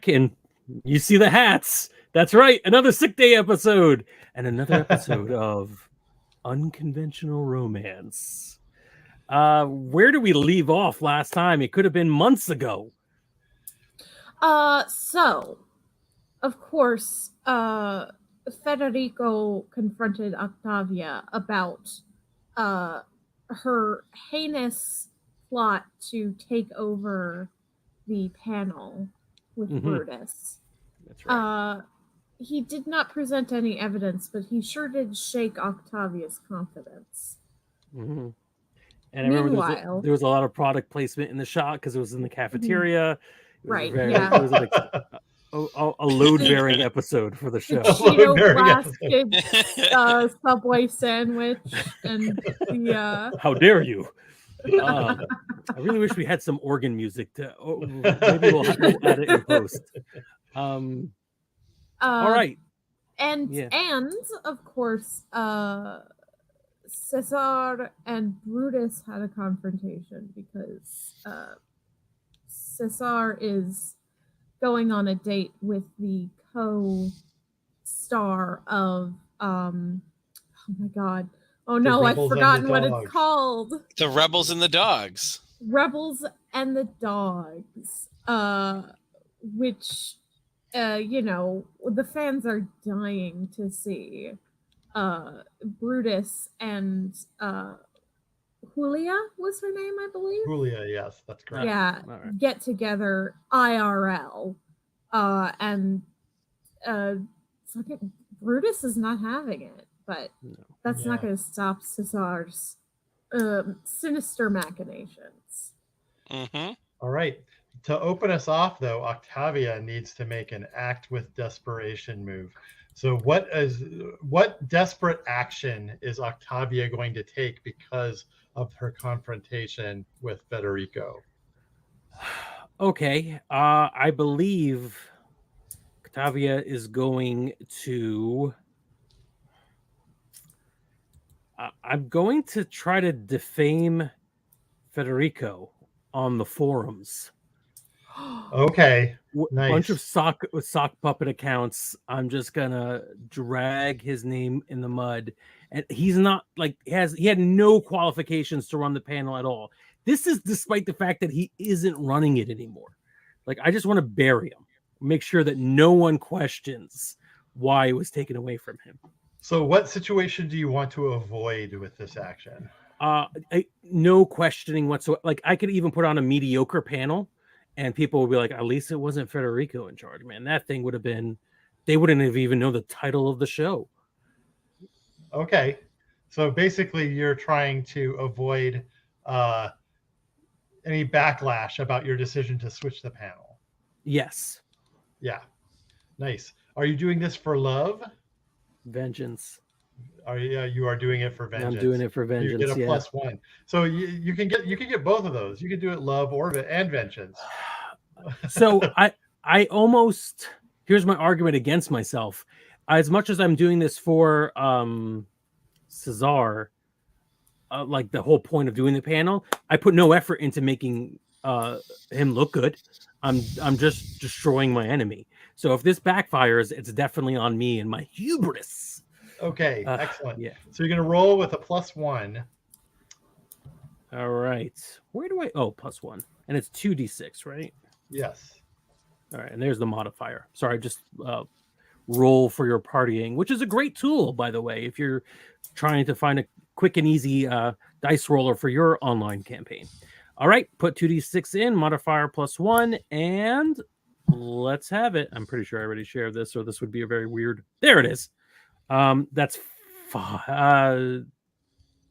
back, and you see the hats. That's right, another sick day episode, and another episode of Unconventional Romance. Where do we leave off last time? It could have been months ago. So, of course, Federico confronted Octavia about her heinous plot to take over the panel with Brutus. That's right. He did not present any evidence, but he sure did shake Octavia's confidence. Mm-hmm. And I remember there was a lot of product placement in the shot because it was in the cafeteria. Right, It was like a load-bearing episode for the show. Cheeto Subway sandwich and the... How dare you! I really wish we had some organ music. Maybe we'll add it in post. All right. And of course, Cesar and Brutus had a confrontation because Cesar is going on a date with the co-star of oh my god. Oh no, I've forgotten what it's called. The Rebels and the Dogs. Rebels and the Dogs. Which the fans are dying to see Brutus and Julia was her name, I believe. Julia, yes, that's correct. Yeah, right. Get together IRL, and Brutus is not having it, but that's not going to stop Cesar's sinister machinations. Mm-hmm. All right. To open us off, though, Octavia needs to make an act with desperation move. So what desperate action is Octavia going to take because of her confrontation with Federico? Okay. I believe Octavia is going to... I'm going to try to defame Federico on the forums. Okay, nice. Bunch of sock puppet accounts. I'm just gonna drag his name in the mud, and he's not like he had no qualifications to run the panel at all. This is despite the fact that he isn't running it anymore. Like, I just want to bury him, make sure that no one questions why it was taken away from him. So, what situation do you want to avoid with this action? No questioning whatsoever. Like, I could even put on a mediocre panel. And people will be like, at least it wasn't Federico in charge, man. That thing would have been, they wouldn't have even known the title of the show. Okay. So basically you're trying to avoid any backlash about your decision to switch the panel. Yes. Yeah. Nice. Are you doing this for love? Vengeance. You are doing it for vengeance. I'm doing it for vengeance. You get a +1. So you can get both of those. You can do it love and vengeance. So I almost, here's my argument against myself. As much as I'm doing this for Cesar, like the whole point of doing the panel, I put no effort into making him look good. I'm just destroying my enemy. So if this backfires, it's definitely on me and my hubris. Okay, excellent. Yeah. So you're going to roll with a +1. All right. Where do I... Oh, +1. And it's 2d6, right? Yes. All right. And there's the modifier. Sorry, just roll for your partying, which is a great tool, by the way, if you're trying to find a quick and easy dice roller for your online campaign. All right. Put 2d6 in, modifier +1, and let's have it. I'm pretty sure I already shared this, so this would be a very weird... There it is. That's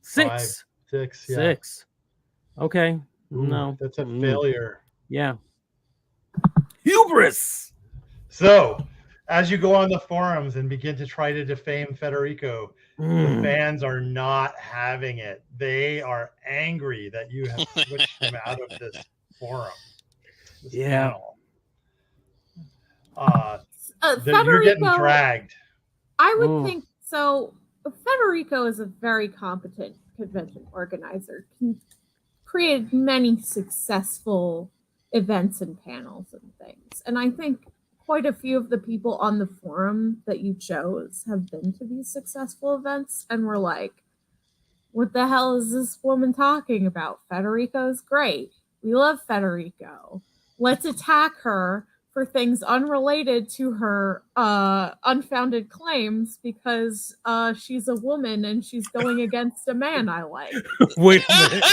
6. 6. Yeah. 6. Okay. Ooh, no, that's a failure. Yeah. Hubris. So, as you go on the forums and begin to try to defame Federico, the fans are not having it. They are angry that you have switched him out of this forum. This panel. You're getting dragged. I would think so. Federico is a very competent convention organizer. He created many successful events and panels and things. And I think quite a few of the people on the forum that you chose have been to these successful events and were like, what the hell is this woman talking about? Federico's great. We love Federico. Let's attack her for things unrelated to her unfounded claims because she's a woman and she's going against a man I like. Wait a minute.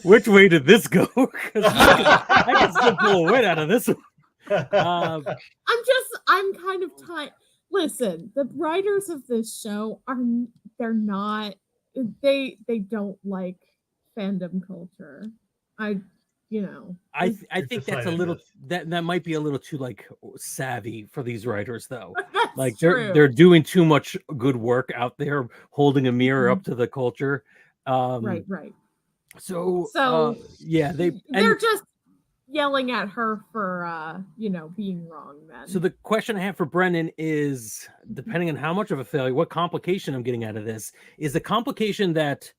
Which way did this go? 'Cause I can still pull a win out of this one. I'm kind of tired. Listen, the writers of this show they don't like fandom culture. I think that's a little that might be a little too like savvy for these writers though. That's like true. they're doing too much good work out there, holding a mirror up to the culture. Right. So yeah, they're just yelling at her for being wrong then. So the question I have for Brendan is, depending on how much of a failure, what complication I'm getting out of this, is the complication that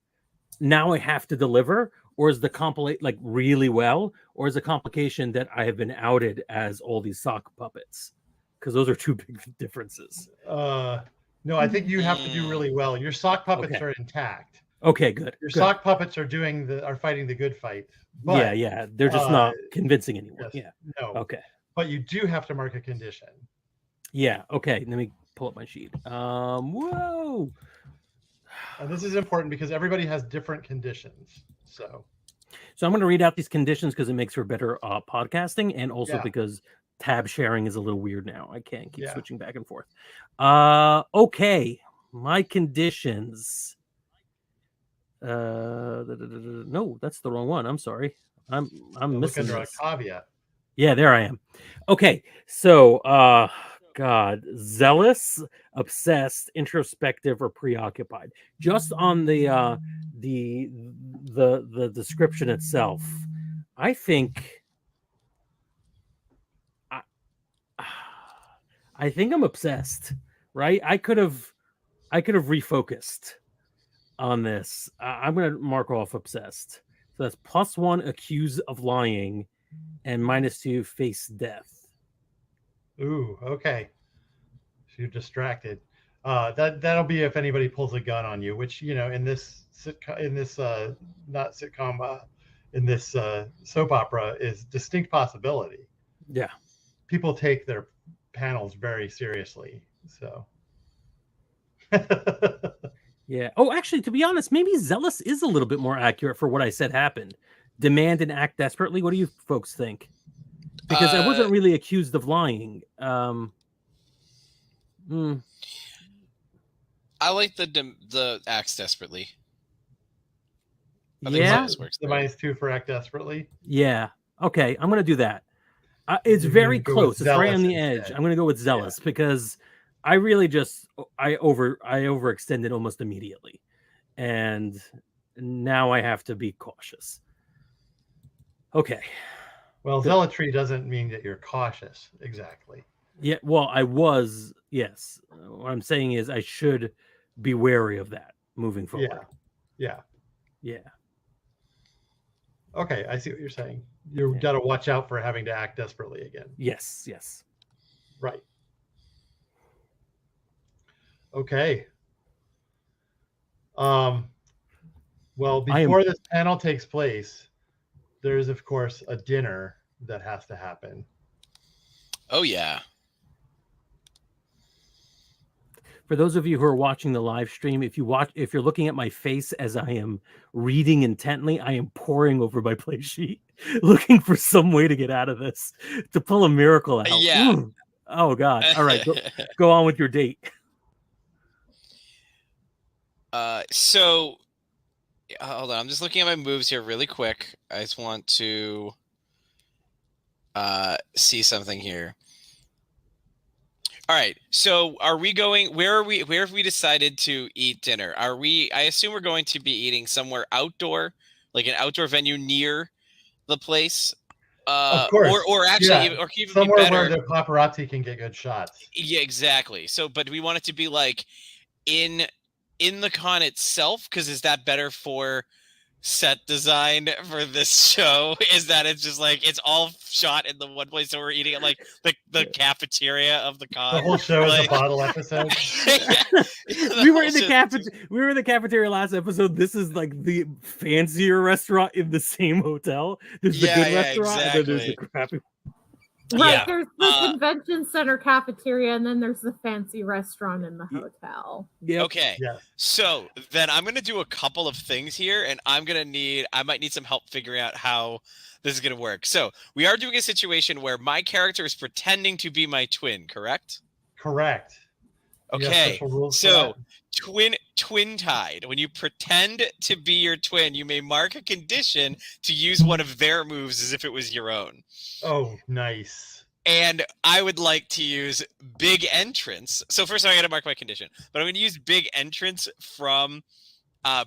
now I have to deliver, or is the compilate like really well, or is the complication that I have been outed as all these sock puppets? Because those are two big differences. No, I think you have to do really well. Your sock puppets are intact. Okay, good. Your sock puppets are fighting the good fight. But, yeah, they're just not convincing anyone. Yes, Yeah. No. Okay. But you do have to mark a condition. Yeah. Okay. Let me pull up my sheet. Whoa. And this is important because everybody has different conditions. So I'm going to read out these conditions because it makes for better podcasting, and also because tab sharing is a little weird now. I can't keep switching back and forth. Okay. My conditions. No, that's the wrong one. I'm sorry. I'm missing this. Caveat. Yeah, there I am. Okay, so God, zealous, obsessed, introspective, or preoccupied. Just on the description itself, I think I'm obsessed. Right? I could have refocused on this. I'm going to mark off obsessed. So that's +1 accused of lying and -2 face death. Ooh, okay. So you're distracted. That'll be if anybody pulls a gun on you, which, in this soap opera is distinct possibility. Yeah. People take their panels very seriously. So Yeah. Oh, actually, to be honest, maybe zealous is a little bit more accurate for what I said happened. Demand and act desperately. What do you folks think? Because I wasn't really accused of lying. I like the acts desperately. I think zealous works the -2 for act desperately. Yeah. Okay, I'm going to do that. It's very close. It's right on the edge. I'm going to go with zealous because I really I overextended almost immediately, and now I have to be cautious. Okay. Well, zealotry doesn't mean that you're cautious exactly. Yeah. Well, I was. Yes. What I'm saying is I should be wary of that moving forward. Yeah. Okay, I see what you're saying. You've got to watch out for having to act desperately again. Yes. Right. Okay. Well, before this panel takes place, there's of course a dinner that has to happen. Oh yeah. For those of you who are watching the live stream, if you're looking at my face as I am reading intently, I am poring over my play sheet, looking for some way to get out of this, to pull a miracle out. Yeah. Ooh. Oh God. All right. Go on with your date. So hold on. I'm just looking at my moves here really quick. I just want to see something here. All right. So are we going, where have we decided to eat dinner? I assume we're going to be eating somewhere outdoor, like an outdoor venue near the place. Of course. Or actually, or even somewhere be better, where the paparazzi can get good shots. Yeah, exactly. So, but we want it to be like in the con itself, because is that better for set design for this show is that it's just like it's all shot in the one place, so we're eating at like the cafeteria of the con. The whole show is a Like- bottle episode. We were in the whole shit- we were in the cafeteria last episode. This is like the fancier restaurant in the same hotel. There's the Yeah, good yeah, restaurant, and then there's the exactly. crappy. Right, Yeah, there's the uh, convention center cafeteria, and then there's the fancy restaurant in the hotel. Yep. Okay, Yes. so then I'm gonna do a couple of things here, and I might need some help figuring out how this is gonna work. So we are doing a situation where my character is pretending to be my twin, correct? Correct. You have Okay, special rules for so that? twin tied. When you pretend to be your twin, you may mark a condition to use one of their moves as if it was your own. Oh, nice. And I would like to use big entrance. So first I got to mark my condition, but I'm going to use big entrance from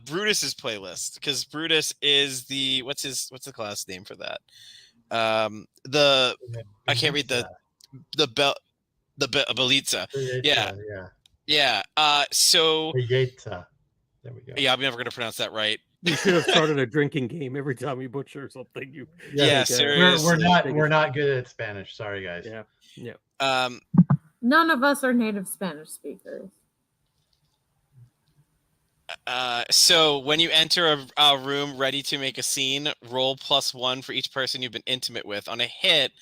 Brutus's playlist, because Brutus is the what's the class name for that? I can't read the Belitza. Yeah. Yeah. So Bellezza. There we go. yeah, I'm never going to pronounce that right. You should have started a drinking game every time you butcher something. You Yeah, like, seriously. We're not good at Spanish. Sorry, guys. Yeah. None of us are native Spanish speakers. So when you enter a room ready to make a scene, roll +1 for each person you've been intimate with. On a hit,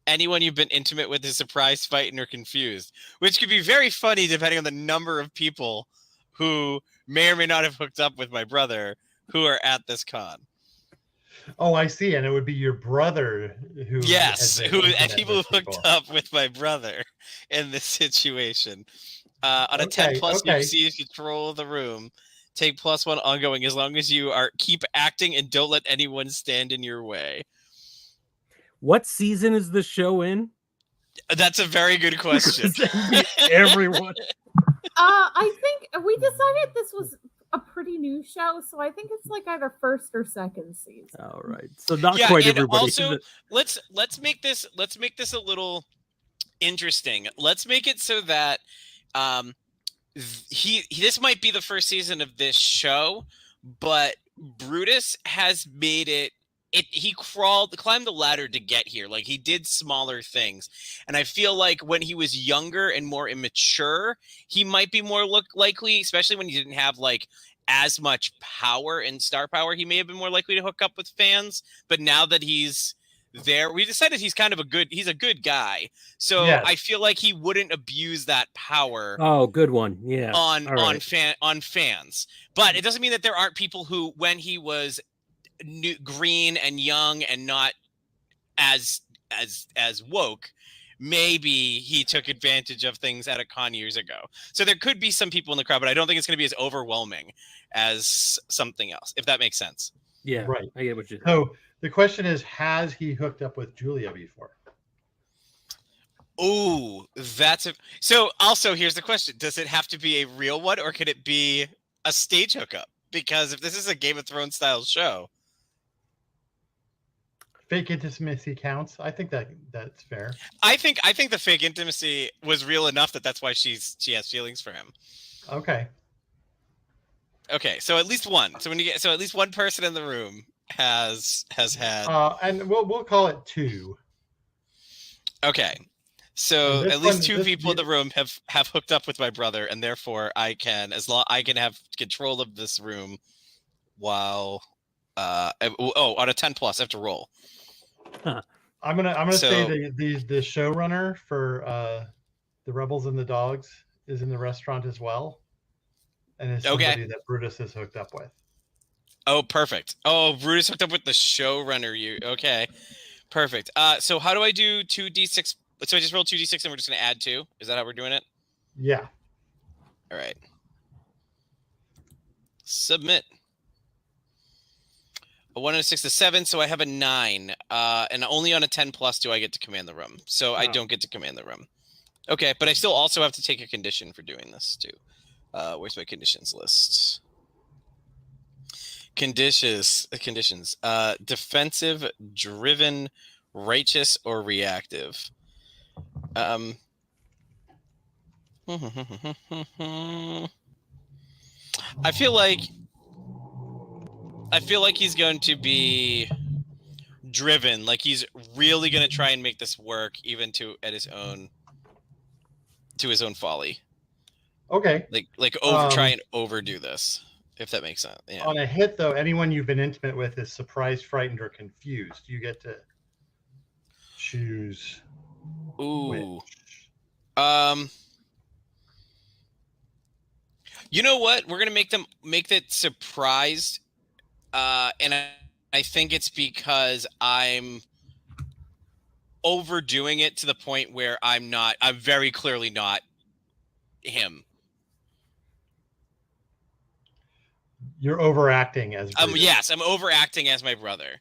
anyone you've been intimate with is surprised, frightened, or confused, which could be very funny depending on the number of people who may or may not have hooked up with my brother who are at this con. Oh, I see. And it would be your brother who. Yes, had been and intimate people who with hooked people. up with my brother in this situation. On a 10+, okay. you see control of the room. Take +1 ongoing as long as you keep acting and don't let anyone stand in your way. What season is the show in? That's a very good question. Everyone. I think we decided this was a pretty new show, so I think it's like either first or second season. All right. So not Yeah, quite and everybody. also let's make this a little interesting. Let's make it so that this might be the first season of this show, but Brutus has made it. He climbed the ladder to get here. Like, he did smaller things, and I feel like when he was younger and more immature, he might be more likely, especially when he didn't have like as much power and star power. He may have been more likely to hook up with fans. But now that he's there, we decided he's a good guy. So Yes. I feel like he wouldn't abuse that power. Oh, good one. Yeah. On All right. on fans. But it doesn't mean that there aren't people who, when he was green and young and not as woke, maybe he took advantage of things at a con years ago. So there could be some people in the crowd, but I don't think it's going to be as overwhelming as something else, if that makes sense. Yeah. Right. I get what you. So the question is, has he hooked up with Julia before? Ooh, so also here's the question. Does it have to be a real one, or could it be a stage hookup? Because if this is a Game of Thrones style show, Fake intimacy counts. I think that's fair. I think the fake intimacy was real enough that's why she has feelings for him. Okay. Okay, so at least one. So at least one person in the room has had. And we'll call it 2. Okay, so this at least one- 2 people in the room have hooked up with my brother, and therefore I can have control of this room while on a 10+, I have to roll. I'm gonna So- say the showrunner for the Rebels and the Dogs is in the restaurant as well, and is somebody that Brutus is hooked up with. Oh, perfect. Oh, Brutus hooked up with the showrunner. Okay, perfect. So how do I do 2d6? So I just roll 2d6 and we're just gonna add 2. Is that how we're doing it? Yeah. All right. Submit. A 1 and a 6 to 7, so I have a 9. And only on a 10+ do I get to command the room. So I don't get to command the room. Okay, but I still also have to take a condition for doing this too. Where's my conditions list? Conditions. Defensive, driven, righteous, or reactive. I feel like I feel like he's going to be driven. Like he's really going to try and make this work, even to his own folly. Okay. Like try and overdo this, if that makes sense. Yeah. On a hit, though, anyone you've been intimate with is surprised, frightened, or confused. You get to choose. Ooh. Which. You know what? We're gonna make that surprised, and I think it's because I'm overdoing it to the point where I'm very clearly not him. You're overacting as Brutus. Yes, I'm overacting as my brother.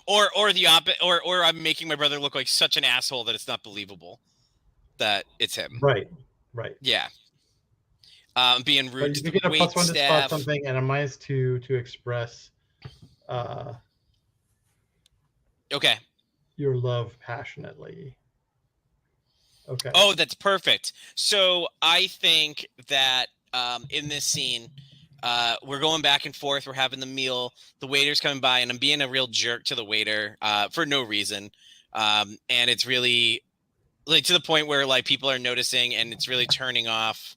Or the opposite, or I'm making my brother look like such an asshole that it's not believable that it's him. Right. Yeah. Being rude to you the get a wait +1 to spot staff. something and a -2 to express Okay. your love passionately. Okay. Oh, that's perfect. So I think that in this scene, we're going back and forth. We're having the meal. The waiter's coming by, and I'm being a real jerk to the waiter for no reason. And it's really like to the point where like people are noticing, and it's really turning off.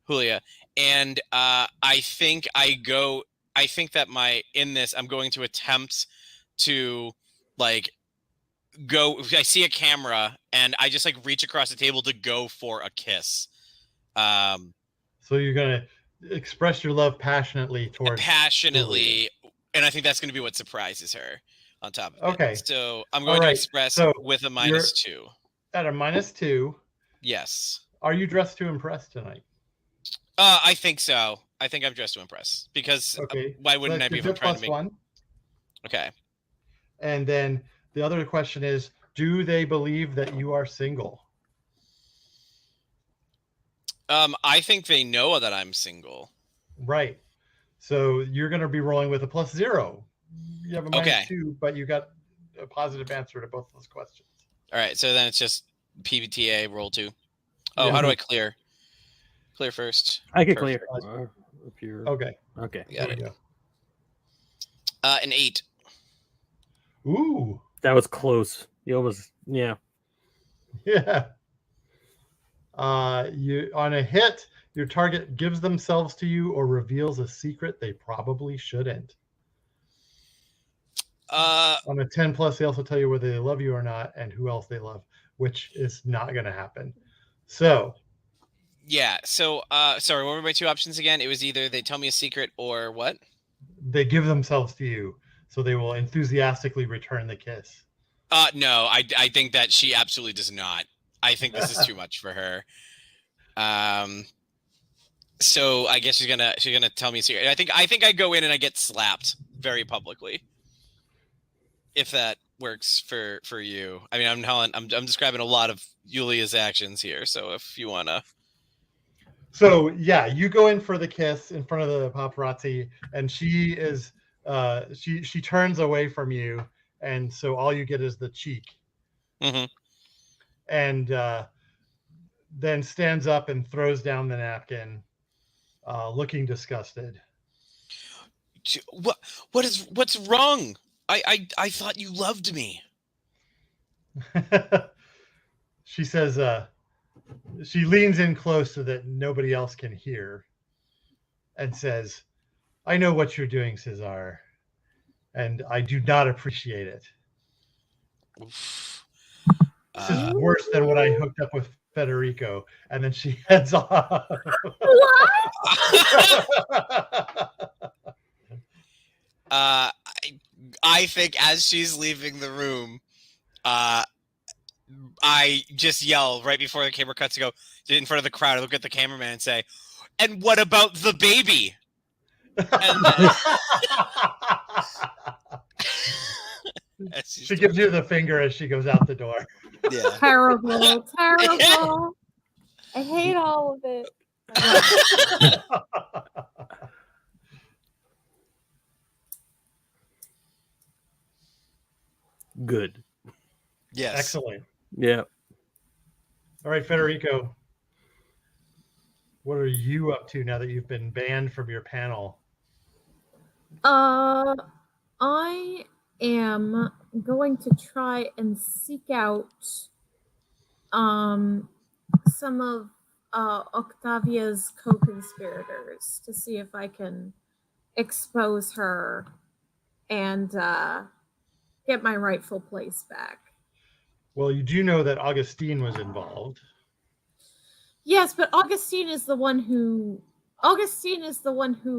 Julia. And I think that I'm going to attempt to like I see a camera and I just like reach across the table to go for a kiss. So you're going to express your love passionately towards Julia. And I think that's going to be what surprises her on top of it. Okay. So I'm going to express with a -2. At a -2. Yes. Are you dressed to impress tonight? I think so. I think I'm dressed to impress because why wouldn't I be if I'm trying to make +1? Okay. And then the other question is, do they believe that you are single? I think they know that I'm single. Right. So you're going to be rolling with a +0. You have a -2, but you got a positive answer to both those questions. All right. So then it's just PBTA roll 2. Oh, how do I clear? Clear first. I can clear. If you're okay. Got it. An 8. Ooh. That was close. You almost, yeah. Yeah. You on a hit, your target gives themselves to you or reveals a secret they probably shouldn't. On a 10+, they also tell you whether they love you or not and who else they love, which is not going to happen. So. Yeah. So, sorry, what were my 2 options again? It was either they tell me a secret or what? They give themselves to you, so they will enthusiastically return the kiss. No, I think that she absolutely does not. I think this is too much for her. So I guess she's gonna tell me a secret. I think I go in and I get slapped very publicly. If that works for you. I mean, I'm describing a lot of Julia's actions here. So if you wanna. So yeah, you go in for the kiss in front of the paparazzi, and she is she turns away from you, and so all you get is the cheek. Mm-hmm. And then stands up and throws down the napkin, looking disgusted. What's wrong? I thought you loved me. She says, she leans in close so that nobody else can hear and says, I know what you're doing, Cesar, and I do not appreciate it. This is worse than when I hooked up with Federico. And then she heads off. I think as she's leaving the room, I just yell right before the camera cuts to go in front of the crowd. I look at the cameraman and say, and what about the baby? And then, she gives you the finger as she goes out the door. Yeah. Terrible. I hate all of it. Good. Yes. Excellent. Yeah. All right, Federico. What are you up to now that you've been banned from your panel? I am going to try and seek out some of Octavia's co-conspirators to see if I can expose her and get my rightful place back. Well, you do know that Augustine was involved. Yes, but Augustine is the one who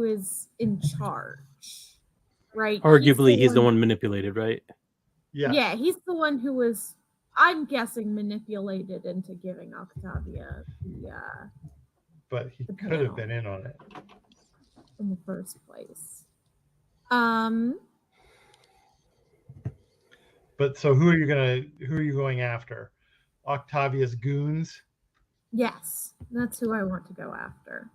is in charge, right? Arguably, he's the one manipulated, right? Yes. Yeah, he's the one who was, I'm guessing, manipulated into giving Octavia But he the could have panel. been in on it. In the first place. But so who are you going after? Octavia's goons? Yes, that's who I want to go after.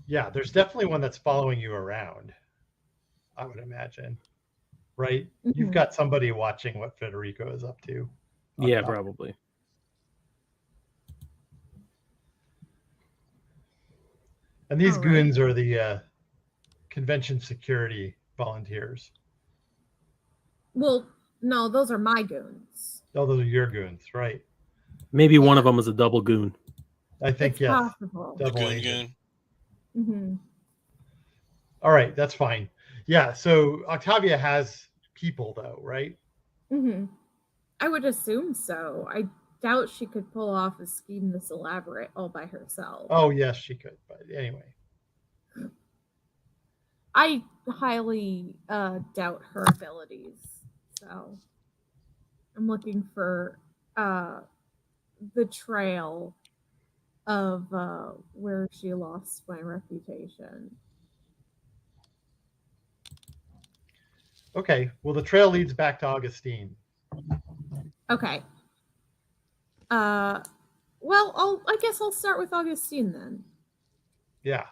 Yeah, there's definitely one that's following you around, I would imagine. Right? Mm-hmm. You've got somebody watching what Federico is up to. Yeah, Octavia. probably. And these All goons are the convention security volunteers. Well, no, those are my goons. Oh, those are your goons, right? Maybe one of them is a double goon. I think, It's yes. possible. Double Goon agent. goon. Mm-hmm. All right, that's fine. Yeah, so Octavia has people, though, right? Mm-hmm. I would assume so. I doubt she could pull off a scheme this elaborate all by herself. Oh, yes, she could. But anyway. I highly doubt her abilities. So I'm looking for the trail of where she lost my reputation. Okay, well, the trail leads back to Augustine. Okay. Well, I guess I'll start with Augustine then. Yeah.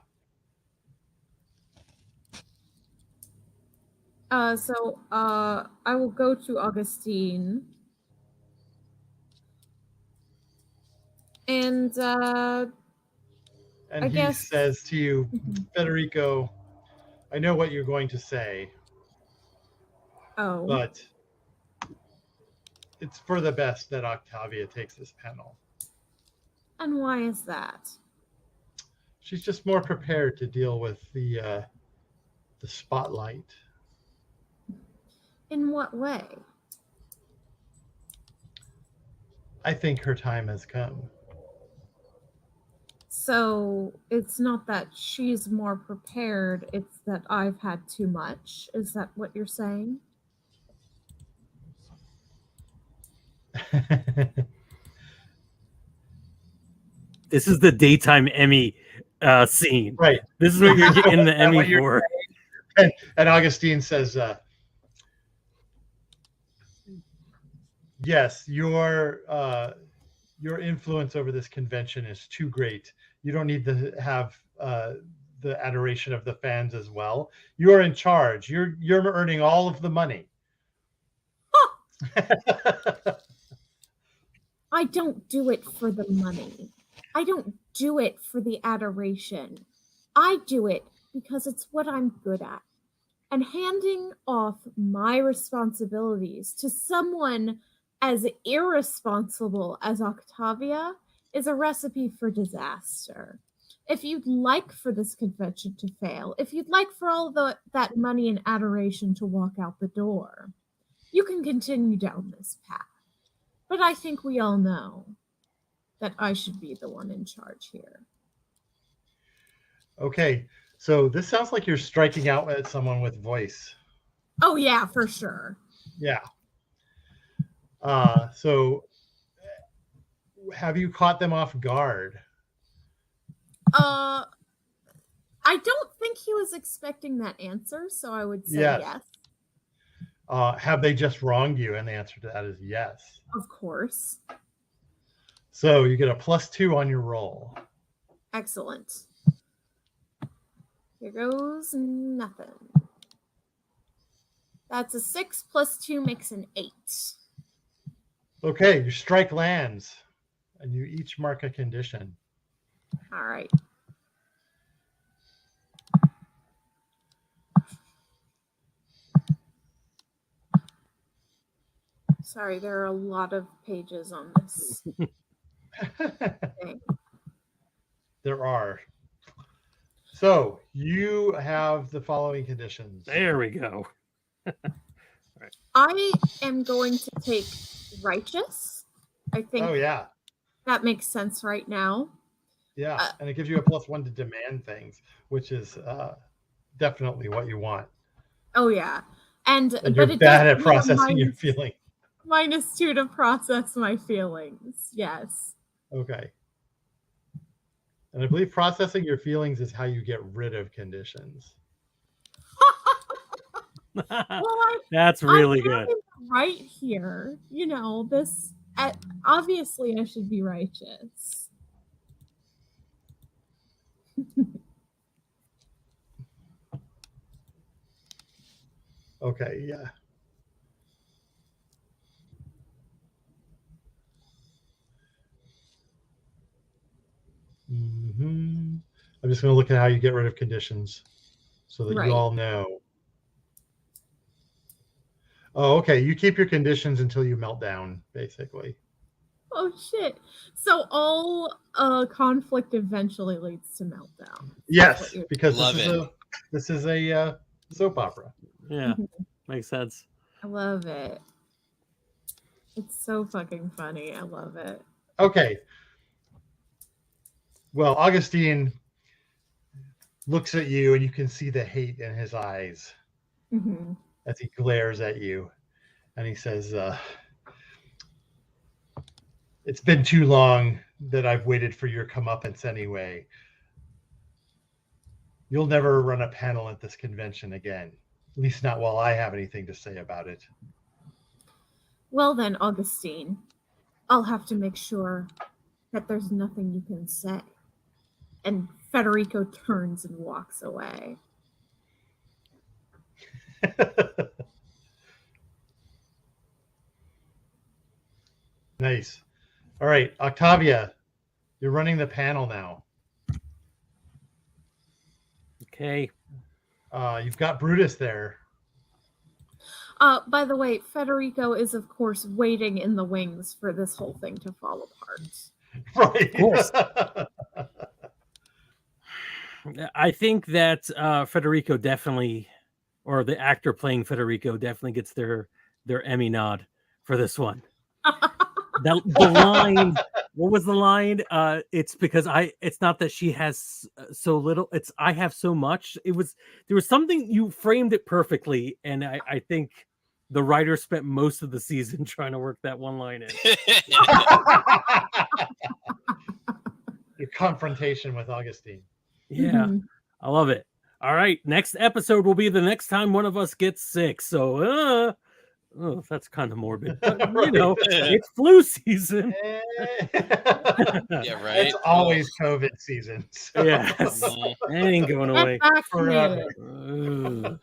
So I will go to Augustine. And And I he guess- says to you, Federico, I know what you're going to say, oh, but it's for the best that Octavia takes this panel. and why is that? She's just more prepared to deal with the spotlight. In what way? I think her time has come. So it's not that she's more prepared, it's that I've had too much. Is that what you're saying? This is the daytime Emmy scene. Right. This is what you're getting the Is that what Emmy you're for. And Augustine says, yes, your influence over this convention is too great. You don't need to have the adoration of the fans as well. You are in charge. You're earning all of the money. I don't do it for the money. I don't do it for the adoration. I do it because it's what I'm good at. And handing off my responsibilities to someone as irresponsible as Octavia is a recipe for disaster. If you'd like for this convention to fail, if you'd like for all that money and adoration to walk out the door, you can continue down this path. But I think we all know that I should be the one in charge here. Okay, so this sounds like you're striking out at someone with voice. Oh yeah, for sure. Yeah. So have you caught them off guard? I don't think he was expecting that answer, so I would say yes. Have they just wronged you? And the answer to that is yes. Of course. So you get a +2 on your roll. Excellent. Here goes nothing. That's a 6 plus 2 makes an 8. Okay, your strike lands, and you each mark a condition. All right. Sorry, there are a lot of pages on this thing. There are. So you have the following conditions. There we go. I am going to take righteous. I think Oh yeah, that makes sense right now. yeah, and it gives you a +1 to demand things, which is definitely what you want. Oh yeah, and And you're it bad does at have processing your feelings. -2 to process my feelings. Yes. Okay. And I believe processing your feelings is how you get rid of conditions. Well, That's really I'm good. having it right here. You know, this obviously I should be righteous. Okay, yeah. I'm just going to look at how you get rid of conditions so that Right. you all know. Oh, okay. You keep your conditions until you melt down, basically. Oh shit! So all conflict eventually leads to meltdown. Yes, because Love this is a soap opera. Yeah, makes sense. I love it. It's so fucking funny. I love it. Okay. Well, Augustine looks at you, and you can see the hate in his eyes Mm-hmm. as he glares at you, and he says, "It's been too long that I've waited for your comeuppance anyway. You'll never run a panel at this convention again, at least not while I have anything to say about it." Well then, Augustine, I'll have to make sure that there's nothing you can say. And Federico turns and walks away. Nice. All right, Octavia, you're running the panel now. Okay. You've got Brutus there. By the way, Federico is of course waiting in the wings for this whole thing to fall apart. Right. Of course. I think that Federico definitely, or the actor playing Federico definitely gets their Emmy nod for this one. The line, what was the line? It's because it's not that she has so little, it's I have so much. There was something, you framed it perfectly, and I think the writer spent most of the season trying to work that one line in. Your confrontation with Augustine. Yeah, Mhm. I love it. All right, next episode will be the next time one of us gets sick. So, oh, that's kind of morbid. But, you know, it's flu season. Yeah, right. It's always COVID season. So. Yes, it ain't going away. Get Forever. vaccinated. Ugh.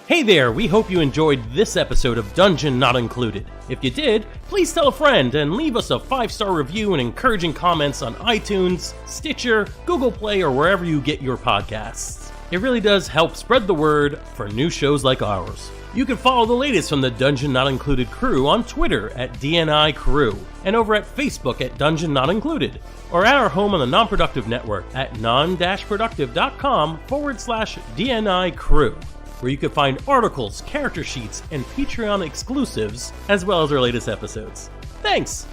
Hey there, we hope you enjoyed this episode of Dungeon Not Included. If you did, please tell a friend and leave us a 5-star review and encouraging comments on iTunes, Stitcher, Google Play, or wherever you get your podcasts. It really does help spread the word for new shows like ours. You can follow the latest from the Dungeon Not Included crew on Twitter at DNI Crew, and over at Facebook at Dungeon Not Included, or at our home on the Non-Productive Network at non-productive.com/DNI Crew, where you can find articles, character sheets, and Patreon exclusives, as well as our latest episodes. Thanks!